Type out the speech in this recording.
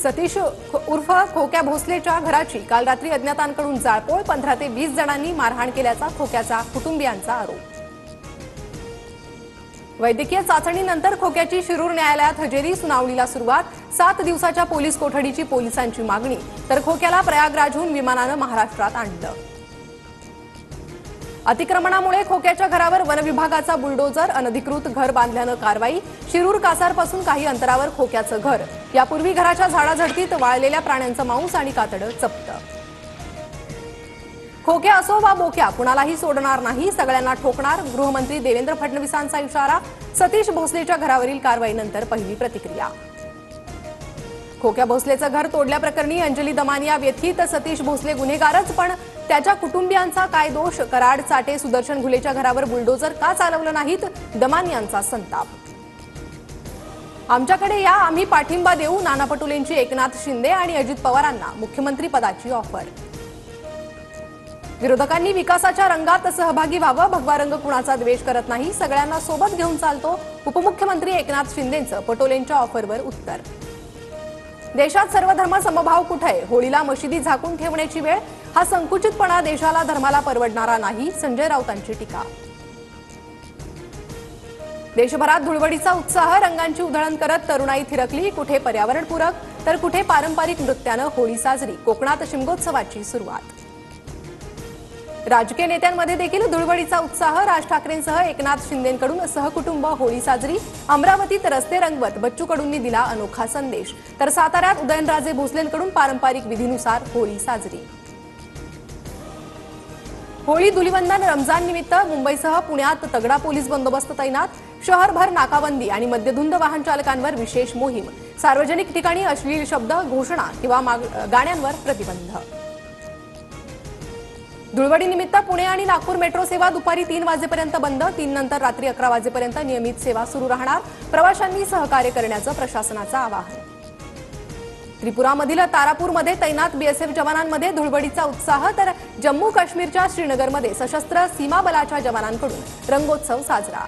सतीश उर्फ खोक्या भोसलेच्या घराची काल रात्री अज्ञातांकडून जाळपोळ, 15 ते 20 जणांनी मारहाण केल्याचा खोक्याचा कुटुंबियांचा आरोप। वैद्यकीय चाचणीनंतर खोक्याची शिरूर न्यायालयात हजेरी, सुनावणीला सुरुवात। 7 दिवसाच्या पोलीस कोठडीची पोलिसांची मागणी, तर खोक्याला प्रयागराजहून विमानानं महाराष्ट्रात आणलं। अतिक्रमणामुळे खोक्याच्या घरावर वन विभागाचा बुलडोजर, अनधिकृत घर बांधल्यानं कारवाई। शिरूर कासारपासून काही अंतरावर खोक्याचं घर, यापूर्वी घराच्या झाडाझडतीत वाळलेल्या प्राण्यांचं मांस आणि कातडं जप्त। खोक्या असो वा बोक्या, कुणालाही सोडणार नाही, सगळ्यांना ठोकणार, गृहमंत्री देवेंद्र फडणवीसांचा इशारा। सतीश भोसलेच्या घरावरील कारवाईनंतर पहिली प्रतिक्रिया। खोक्या भोसलेचं घर तोडल्याप्रकरणी अंजली दमानिया व्यथित, सतीश भोसले गुन्हेगारच, पण त्याच्या कुटुंबियांचा काय दोष? कराड, चाटे, सुदर्शन घुलेच्या घरावर बुलडोजर का चालवलं नाहीत? दमानियांचा संताप। आमच्याकडे या, आम्ही पाठिंबा देऊ। नाना पटोलेंची एकनाथ शिंदे आणि अजित पवारांना मुख्यमंत्री पदाची ऑफर। विरोधकांनी विकासाच्या रंगात सहभागी व्हावं, भगवा रंग कुणाचा द्वेष करत नाही, सगळ्यांना सोबत घेऊन चालतो। उपमुख्यमंत्री एकनाथ शिंदेंचं पटोलेंच्या ऑफरवर उत्तर। देशात सर्व धर्म समभाव कुठे? होळीला मशिदी झाकून ठेवण्याची वेळ, हा संकुचितपणा देशाला धर्माला परवडणारा नाही, संजय राऊतांची टीका। देशभरात धुळवडीचा उत्साह, रंगांची उधळण करत तरुणाई थिरकली, कुठे पर्यावरणपूरक तर कुठे पारंपरिक नृत्यानं होळी साजरी। कोकणात शिमगोत्सवाची सुरुवात। राजकीय नेत्यांमध्ये देखील धुळवडीचा उत्साह, राज ठाकरेंसह एकनाथ शिंदेंकडून सहकुटुंब होळी साजरी। अमरावतीत रस्ते रंगवत बच्चू कडूंनी दिला अनोखा संदेश, तर साताऱ्यात उदयनराजे भोसलेंकडून पारंपरिक विधीनुसार होळी साजरी। होळी धुलिवंदन रमजान निमित्त मुंबईसह पुण्यात तगडा पोलीस बंदोबस्त तैनात। शहरभर नाकाबंदी आणि मद्यधुंद वाहन चालकांवर विशेष मोहीम। सार्वजनिक ठिकाणी अश्लील शब्द, घोषणा किंवा गाण्यांवर प्रतिबंध। धुळवडीनिमित्त पुणे आणि नागपूर मेट्रो सेवा दुपारी 3 वाजेपर्यंत बंद, 3 नंतर रात्री 11 वाजेपर्यंत नियमित सेवा सुरू राहणार। प्रवाशांनी सहकार्य करण्याचं प्रशासनाचं आवाहन। त्रिपुरामधील तारापूरमध्ये तैनात बीएसएफ जवानांमध्ये धुळवडीचा उत्साह, तर जम्मू काश्मीरच्या श्रीनगरमध्ये सशस्त्र सीमा बलाच्या जवानांकडून रंगोत्सव साजरा।